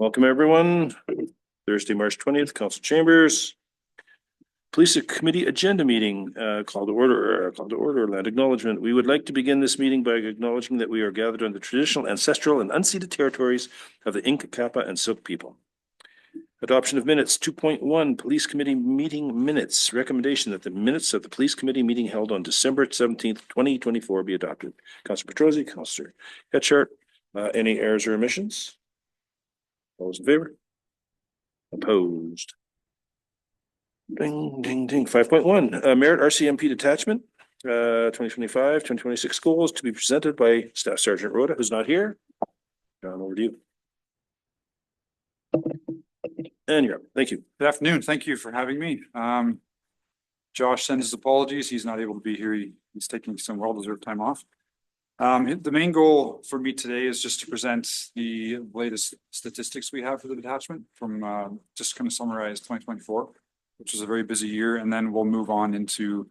Welcome, everyone. Thursday, March 20th, Council Chambers. Police Committee Agenda Meeting, call to order, land acknowledgement. We would like to begin this meeting by acknowledging that we are gathered on the traditional, ancestral, and unceded territories of the Inca, Kappa, and Silk people. Adoption of minutes. 2.1, Police Committee Meeting Minutes. Recommendation that the minutes of the Police Committee meeting held on December 17th, 2024 be adopted. Councillor Petrosi, Councillor Hetchart. Any errors or omissions? All those in favor? Opposed? Ding, ding, ding. 5.1, Merit RCMP Detachment, 2025-2026 goals to be presented by Staff Sergeant Rhoda, who's not here. John, over to you. And you're up. Thank you. Good afternoon. Thank you for having me. Josh sends his apologies. He's not able to be here. He's taking some well-deserved time off. The main goal for me today is just to present the latest statistics we have for the detachment from just kind of summarize 2024, which was a very busy year, and then we'll move on into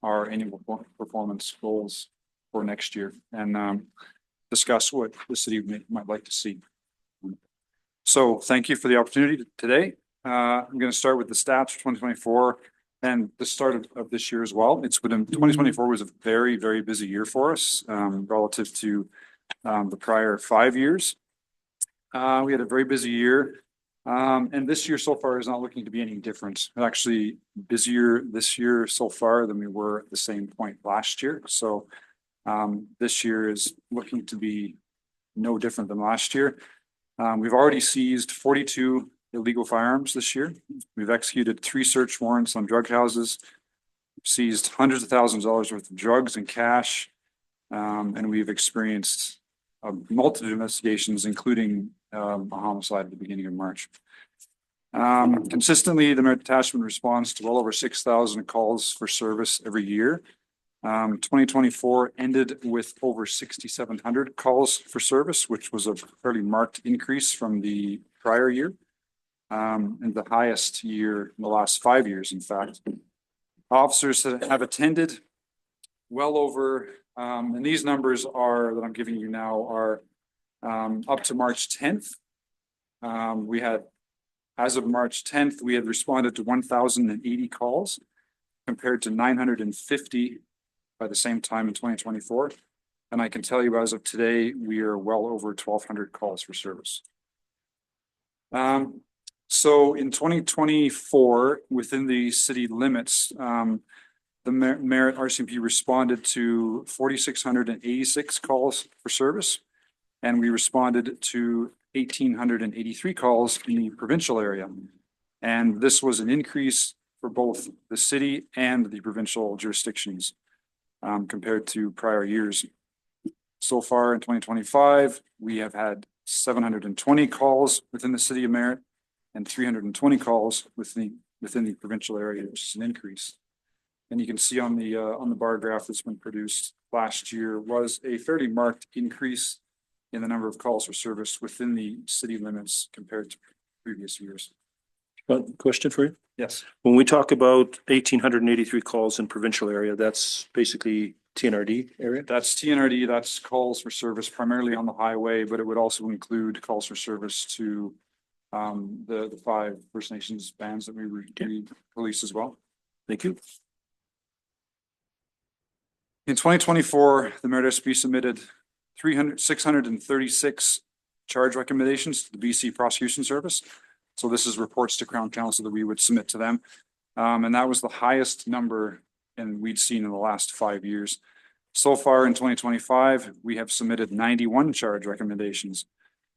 our annual performance goals for next year and discuss what the city might like to see. So thank you for the opportunity today. I'm going to start with the stats for 2024 and the start of this year as well. 2024 was a very, very busy year for us relative to the prior 5 years. We had a very busy year. And this year so far is not looking to be any different. Actually busier this year so far than we were at the same point last year. So this year is looking to be no different than last year. We've already seized 42 illegal firearms this year. We've executed 3 search warrants on drug houses, seized hundreds of thousands of dollars worth of drugs and cash, and we've experienced a multitude of investigations, including a homicide at the beginning of March. Consistently, the Merit Detachment responds to well over 6,000 calls for service every year. 2024 ended with over 6,700 calls for service, which was a fairly marked increase from the prior year, and the highest year in the last 5 years, in fact. Officers that have attended well over, and these numbers are that I'm giving you now are up to March 10th. We had, as of March 10th, we had responded to 1,080 calls compared to 950 by the same time in 2024. And I can tell you as of today, we are well over 1,200 calls for service. So in 2024, within the city limits, the Merit RCMP responded to 4,686 calls for service, and we responded to 1,883 calls in the provincial area. And this was an increase for both the city and the provincial jurisdictions compared to prior years. So far in 2025, we have had 720 calls within the city of Merit and 320 calls within the provincial area, which is an increase. And you can see on the bar graph that's been produced, last year was a fairly marked increase in the number of calls for service within the city limits compared to previous years. Question for you? Yes. When we talk about 1,883 calls in provincial area, that's basically TNRD area? That's TNRD, that's calls for service primarily on the highway, but it would also include calls for service to the 5 First Nations bands that we release as well. Thank you. In 2024, the Merit RCMP submitted 636 charge recommendations to the BC Prosecution Service. So this is reports to Crown Counsel that we would submit to them. And that was the highest number we'd seen in the last 5 years. So far in 2025, we have submitted 91 charge recommendations.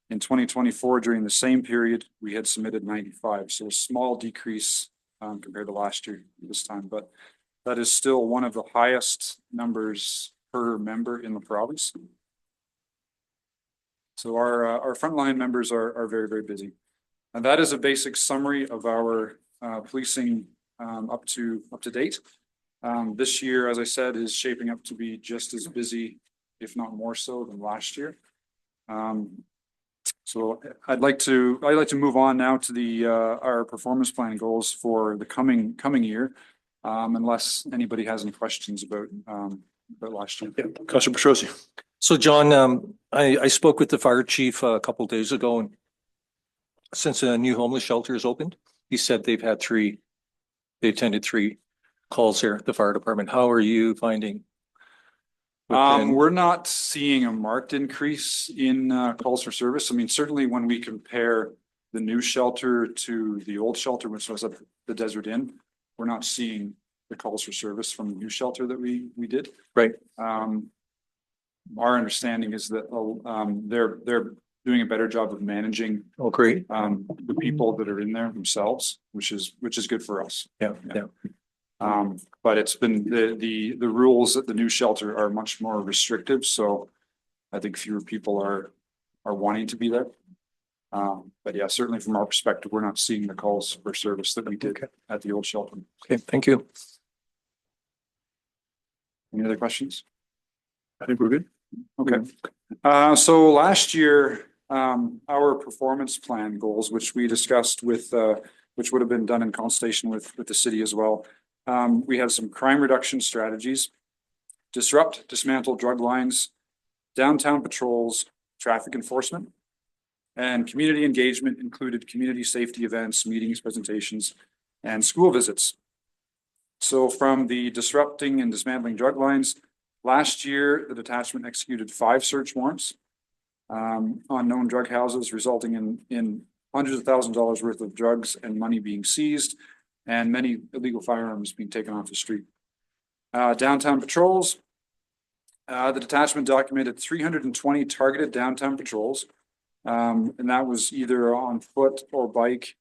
In 2024, during the same period, we had submitted 95. So a small decrease compared to last year this time, but that is still one of the highest numbers per member in the province. So our frontline members are very, very busy. And that is a basic summary of our policing up to date. This year, as I said, is shaping up to be just as busy, if not more so, than last year. So I'd like to move on now to our performance plan goals for the coming year, unless anybody has any questions about last year. Yeah, Councillor Petrosi. So John, I spoke with the fire chief a couple of days ago, and since a new homeless shelter is opened. He said they attended 3 calls there at the fire department. How are you finding? within- We're not seeing a marked increase in calls for service. I mean, certainly when we compare the new shelter to the old shelter, which was at the Desert Inn, we're not seeing the calls for service from the new shelter that we did. Right. Our understanding is that they're doing a better job of managing Oh, great. the people that are in there themselves, which is good for us. Yeah, yeah. But it's been the rules at the new shelter are much more restrictive, so I think fewer people are wanting to be there. But yeah, certainly from our perspective, we're not seeing the calls for service that we did at the old shelter. Okay, thank you. Any other questions? I think we're good. Okay. So last year, our performance plan goals, which we discussed with, which would have been done in consultation with the city as well. We have some crime reduction strategies, dismantle drug lines, downtown patrols, traffic enforcement, and community engagement included community safety events, meetings, presentations, and school visits. So from the disrupting and dismantling drug lines, last year, the detachment executed 5 search warrants on known drug houses, resulting in hundreds of thousands of dollars worth of drugs and money being seized, and many illegal firearms being taken off the street. Downtown patrols, the detachment documented 320 targeted downtown patrols, and that was either on foot or bike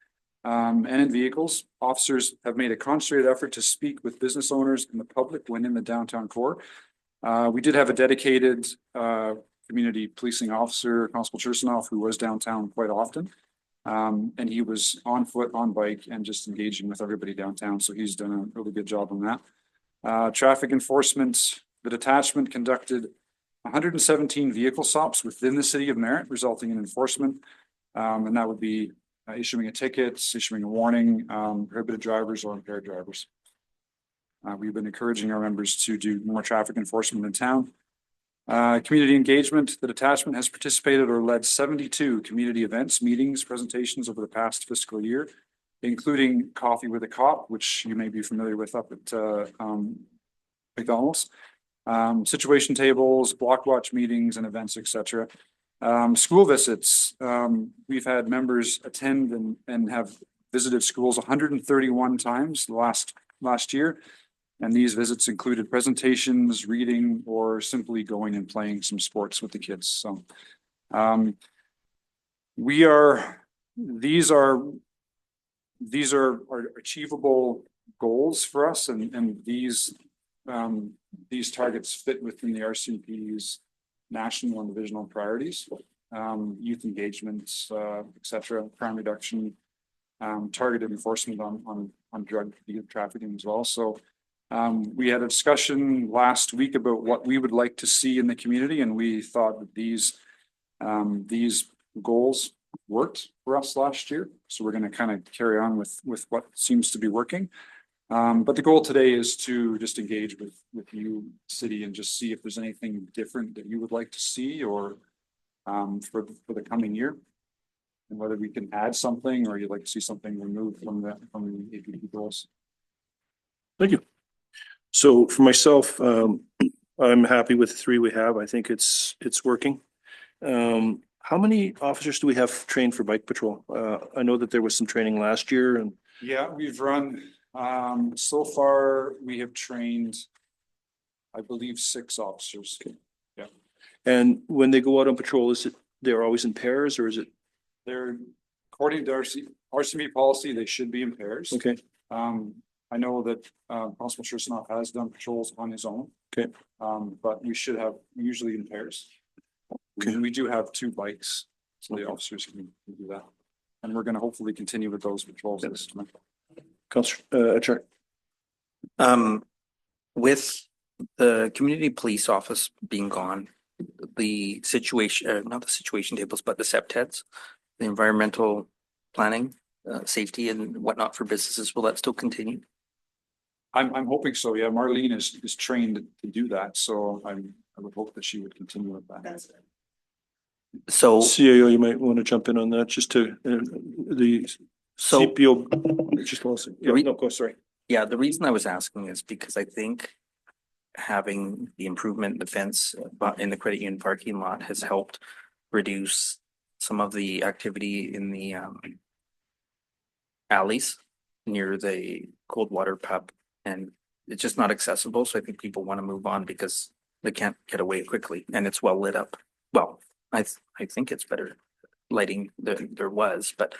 and in vehicles. Officers have made a concentrated effort to speak with business owners and the public when in the downtown core. We did have a dedicated community policing officer, Constable Chersonoff, who was downtown quite often. And he was on foot, on bike, and just engaging with everybody downtown. So he's done a really good job on that. Traffic enforcement, the detachment conducted 117 vehicle stops within the city of Merritt, resulting in enforcement. And that would be issuing a ticket, issuing a warning, prohibited drivers or impaired drivers. We've been encouraging our members to do more traffic enforcement in town. Community engagement, the detachment has participated or led 72 community events, meetings, presentations over the past fiscal year, including Coffee with a Cop, which you may be familiar with up at McDonald's, situation tables, block watch meetings and events, etc. School visits, we've had members attend and have visited schools 131 times last year. And these visits included presentations, reading, or simply going and playing some sports with the kids. So these are achievable goals for us, and these targets fit within the RCMP's national and divisional priorities, youth engagement, etc., crime reduction, targeted enforcement on drug trafficking as well. So we had a discussion last week about what we would like to see in the community, and we thought that these goals worked for us last year. So we're going to kind of carry on with what seems to be working. But the goal today is to just engage with you, city, and just see if there's anything different that you would like to see or for the coming year, and whether we can add something or you'd like to see something removed from the APP goals. Thank you. So for myself, I'm happy with the 3 we have. I think it's working. How many officers do we have trained for bike patrol? I know that there was some training last year, and yeah, we've run so far we have trained, I believe, 6 officers. Okay. Yeah. And when they go out on patrol, is it they're always in pairs, or is it? They're, according to RCMP policy, they should be in pairs. Okay. I know that Constable Chersonoff has done patrols on his own. Okay. But we should have usually in pairs. Okay. We do have 2 bikes, so the officers can do that. And we're going to hopefully continue with those patrols this time. Councillor, with the community police office being gone, the situation, not the situation tables, but the CEPTEDs, the environmental planning, safety and whatnot for businesses, will that still continue? I'm hoping so. Yeah, Marlene is trained to do that, so I would hope that she would continue with that. So, CAO, you might want to jump in on that, just to, the so, CPO, just one second. Yeah, Re- no, go, sorry. yeah, the reason I was asking is because I think having the improvement in the fence in the credit union parking lot has helped reduce some of the activity in the alleys near the cold water pub, and it's just not accessible. So I think people want to move on because they can't get away quickly, and it's well lit up. Well, I think it's better lighting than there was, but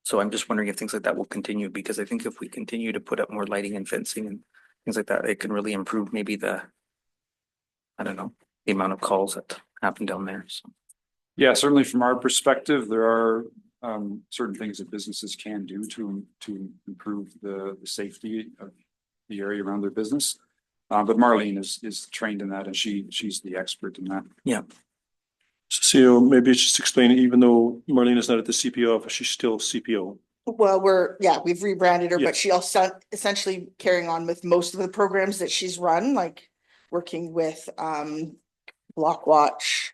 so I'm just wondering if things like that will continue, because I think if we continue to put up more lighting and fencing and things like that, it can really improve maybe I don't know, the amount of calls that happen down there. So. Yeah, certainly from our perspective, there are certain things that businesses can do to improve the safety of the area around their business. But Marlene is trained in that, and she's the expert in that. Yeah. So CEO, maybe just explain, even though Marlene is not at the CPO office, she's still CPO. Well, we've rebranded her, Yeah. but she also essentially carrying on with most of the programs that she's run, like working with Block Watch,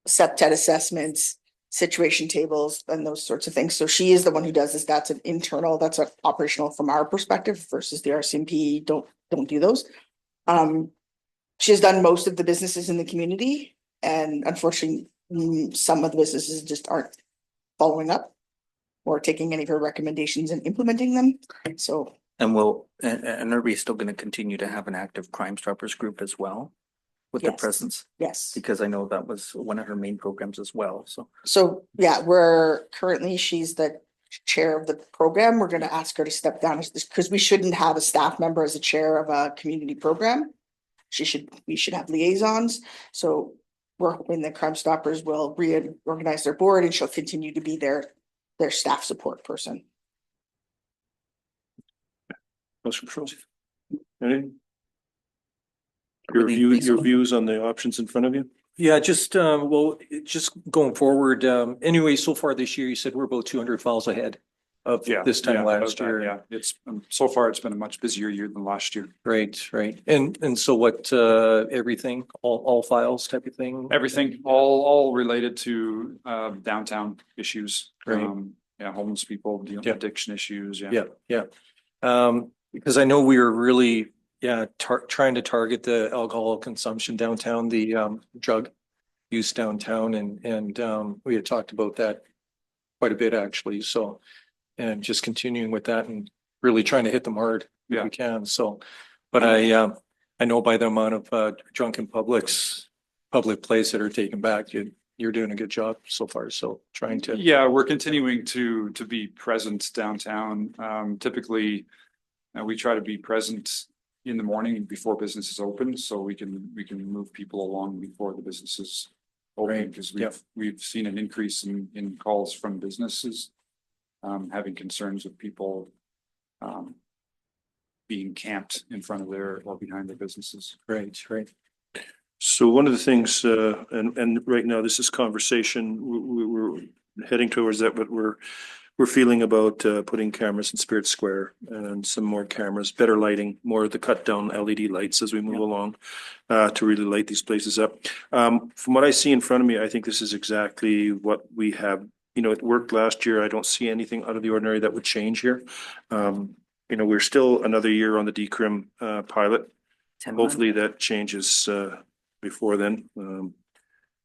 septet assessments, situation tables, and those sorts of things. So she is the one who does this. That's an internal, that's an operational from our perspective versus the RCMP don't do those. She has done most of the businesses in the community, and unfortunately, some of the businesses just aren't following up or taking any of her recommendations and implementing them. So, And are we still gonna continue to have an active Crime Stoppers group as well with the Yes. presence? yes. Because I know that was one of her main programs as well, so. So, yeah, she's the chair of the program. We're gonna ask her to step down because we shouldn't have a staff member as a chair of a community program. We should have liaisons. So we're hoping that Crime Stoppers will reorganize their board and she'll continue to be their staff support person. Councilor Patrols. Anything? Really Your pleased. views on the options in front of you? Yeah, just, just going forward, anyway, so far this year, you said we're about 200 files ahead of Yeah. this time about last that, year. Yeah, it's so far it's been a much busier year than last year. Right, right. And so what, everything, all files type of thing? Everything, all related to downtown issues. Right. Yeah, homeless people, dealing with Yeah. addiction issues. Yeah, yeah. Because I know we were really, trying to target the alcohol consumption downtown, the drug use downtown, and we had talked about that quite a bit actually. So, and just continuing with that and really trying to hit them hard if Yeah. we can. So, but I know by the amount of drunken public plays that are taken back, you're doing a good job so far. So trying to. Yeah, we're continuing to be present downtown. Typically, we try to be present in the morning before businesses open, so we can move people along before the businesses open, Right. because Yep. we've seen an increase in calls from businesses having concerns of people being camped in front of their or behind their businesses. Right, right. So one of the things, and right now this is conversation, we're heading towards that, but we're feeling about putting cameras in Spirit Square and some more cameras, better lighting, more of the cut down LED lights as we move along to really light these places up. From what I see in front of me, I think this is exactly what we have. You know, it worked last year. I don't see anything out of the ordinary that would change here. You know, we're still another year on the DCRIM pilot. 10 Hopefully that changes before then.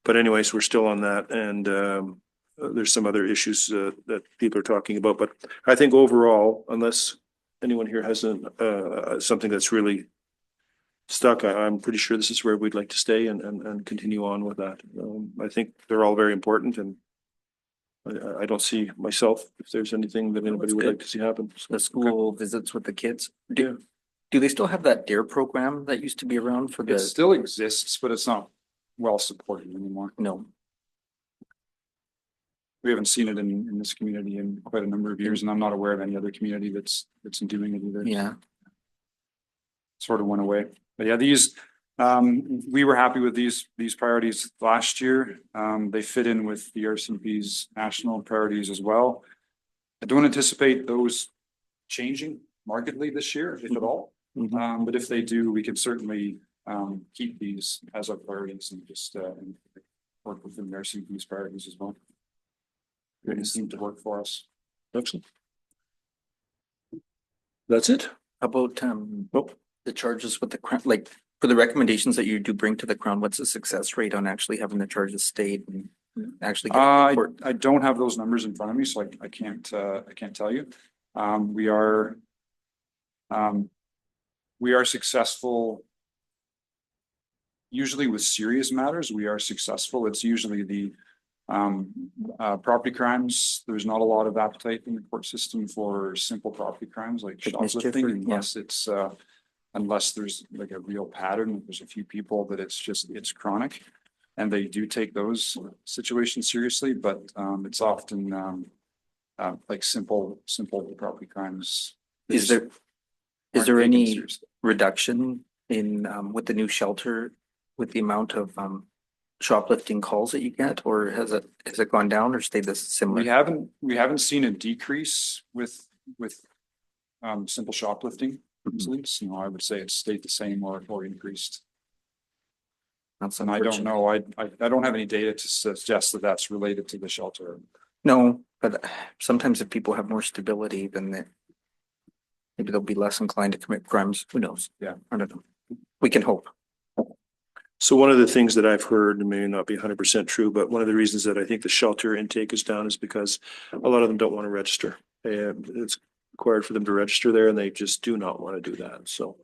But anyways, we're still on that, and there's some other issues that people are talking about. But I think overall, unless anyone here has something that's really stuck, I'm pretty sure this is where we'd like to stay and continue on with that. I think they're all very important, and I don't see myself if there's anything that anybody would good. like to see happen. The school visits with the kids. Yeah. Do they still have that DARE program that used to be around for It the, still exists, but it's not well supported anymore. no, We haven't seen it in this community in quite a number of years, and I'm not aware of any other community that's doing it either. yeah, Sort of went away. But yeah, we were happy with these priorities last year. They fit in with the RCMP's national priorities as well. I don't anticipate those changing markedly this year, if at all. But if they do, we can certainly keep these as our priorities and just work with the nursing police priorities as well. It seemed to work for us. Excellent. That's it? How about the charges with the crown, like for the recommendations that you do bring to the crown, what's the success rate on actually having the charges stayed and actually getting to court? I don't have those numbers in front of me, so I can't tell you. We are successful. Usually with serious matters, we are successful. It's usually the property crimes. There's not a lot of appetite in the court system for simple property crimes like Like mischief shoplifting, or- yeah. unless it's unless there's like a real pattern. There's a few people that it's chronic, and they do take those situations seriously. But it's often like simple property crimes. Is They there, just is aren't there taken any seriously. reduction in with the new shelter with the amount of shoplifting calls that you get, or has it gone down or stayed this similar? We haven't seen a decrease with simple shoplifting incidents. You know, I would say it's stayed the same or increased. That's And I don't unfortunate. know, I don't have any data to suggest that that's related to the shelter. No, but sometimes if people have more stability, then maybe they'll be less inclined to commit crimes. Who knows? Yeah. I don't know. We can hope. So one of the things that I've heard, and may not be 100% true, but one of the reasons that I think the shelter intake is down is because a lot of them don't want to register. It's required for them to register there, and they just do not want to do that. So,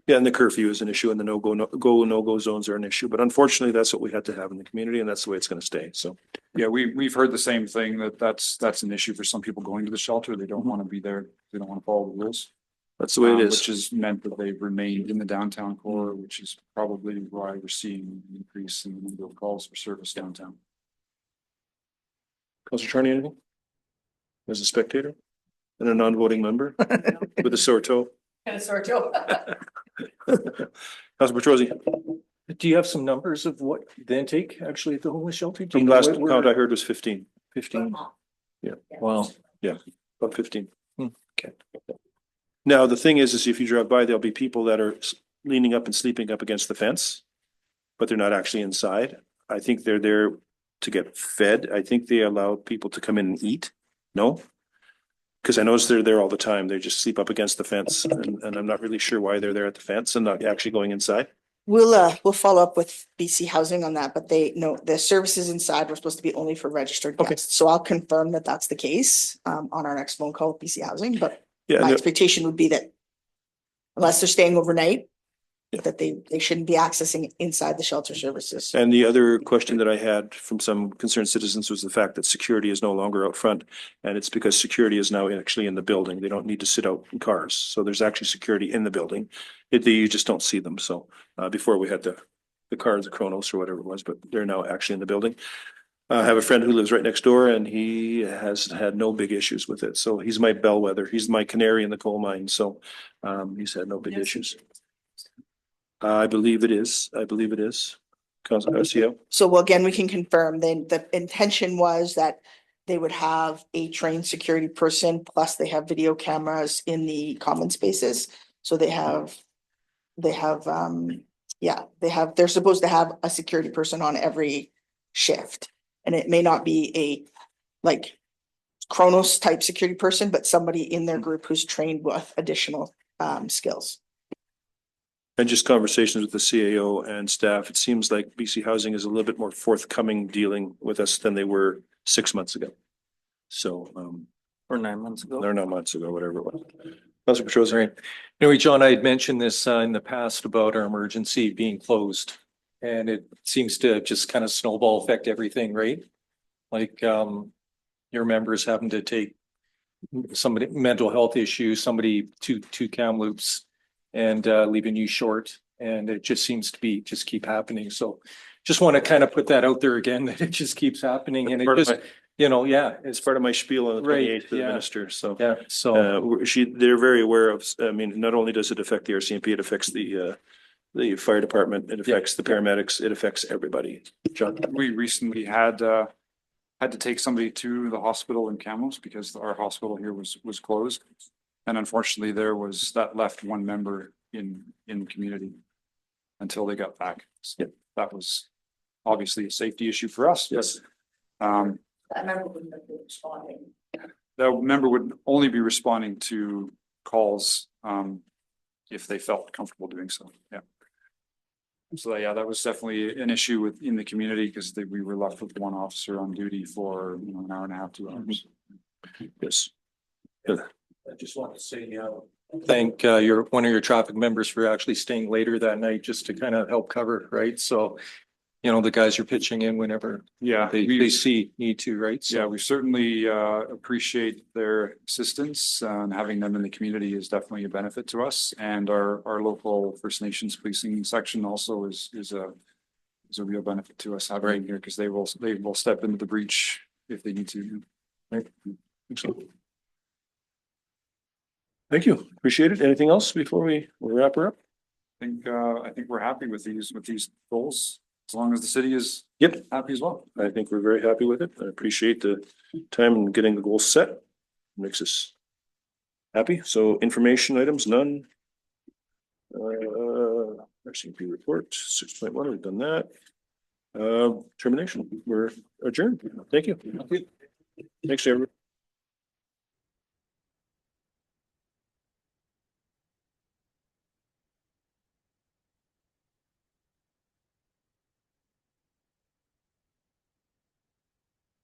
yeah, and the curfew is an issue, and the no-go zones are an issue. But unfortunately, that's what we had to have in the community, and that's the way it's going to stay. So, Yeah, we've heard the same thing, that's an issue for some people going to the shelter. They don't want to be there. They don't want to follow the rules. that's the way it is. Which has meant that they've remained in the downtown core, which is probably why we're seeing an increase in the number of calls for service downtown. Councilor Charney, anything? As a spectator and a non-voting member with a sore toe. Kind of sort of. Councilor Petrosi, Do you have some numbers of what the intake actually at the homeless shelter? Do from you- last where- count I heard was 15, 15. Yeah. Wow. about 15. Okay. Now, the thing is if you drive by, there'll be people that are leaning up and sleeping up against the fence, but they're not actually inside. I think they're there to get fed. I think they allow people to come in and eat. No? Because I notice they're there all the time. They just sleep up against the fence, and I'm not really sure why they're there at the fence and not actually going inside. We'll follow up with BC Housing on that, but the services inside were supposed to be only for registered Okay. guests. So I'll confirm that that's the case on our next phone call with BC Housing, but Yeah, my and expectation would be that unless they're staying overnight, Yeah. that they shouldn't be accessing inside the shelter services. And the other question that I had from some concerned citizens was the fact that security is no longer out front. And it's because security is now actually in the building. They don't need to sit out in cars. So there's actually security in the building. You just don't see them. So before we had the cars, the Chronos or whatever it was, but they're now actually in the building. I have a friend who lives right next door and he has had no big issues with it. So he's my bellwether. He's my canary in the coal mine. So he's had no big issues. I believe it is. Councilor Garcia. So well, again, we can confirm then the intention was that they would have a trained security person, plus they have video cameras in the common spaces. So they're supposed to have a security person on every shift. And it may not be a like Chronos type security person, but somebody in their group who's trained with additional skills. And just conversations with the CAO and staff, it seems like BC Housing is a little bit more forthcoming dealing with us than they were 6 months ago. So, Or 9 months ago. or not months ago, whatever it was. Councilor Petrosi. Right. Anyway, John, I had mentioned this in the past about our emergency being closed. And it seems to just kind of snowball affect everything, right? Like your members having to take somebody mental health issues, somebody two Kamloops and leaving you short. And it just seems to be just keep happening. So just want to kind of put that out there again, that it just keeps happening and it Part of just, my- it's It's part of my spiel on the Right, 28th to the yeah. minister, so. yeah, so. They're very aware of, I mean, not only does it affect the RCMP, it affects the fire department, it affects the paramedics, it affects everybody. John? We recently had to take somebody to the hospital in Kamloops because our hospital here was closed. And unfortunately, that left one member in the community until they got back. So Yep. that was obviously a safety issue for us. Yes. That member wouldn't have been responding. The member would only be responding to calls, if they felt comfortable doing so, yeah. So, yeah, that was definitely an issue within the community because we were left with one officer on duty for, an hour and a half, 2 hours. Yes. I just want to say, thank one of your traffic members for actually staying later that night just to kind of help cover, right? So, the guys are pitching in whenever Yeah, they see need to, right? yeah, So, we certainly appreciate their assistance, and having them in the community is definitely a benefit to us. And our local First Nations policing section also is a real benefit to us having them here, because they will step into the breach if they need to. Right. Excellent. Thank you. Appreciate it. Anything else before we wrap her up? I think we're happy with these goals, as long as the city is Yep. happy as well. I think we're very happy with it. I appreciate the time and getting the goals set. Makes us happy. So information items, none. RCMP report, 6.1, we've done that. Termination, we're adjourned. Thank you. Thanks, everyone.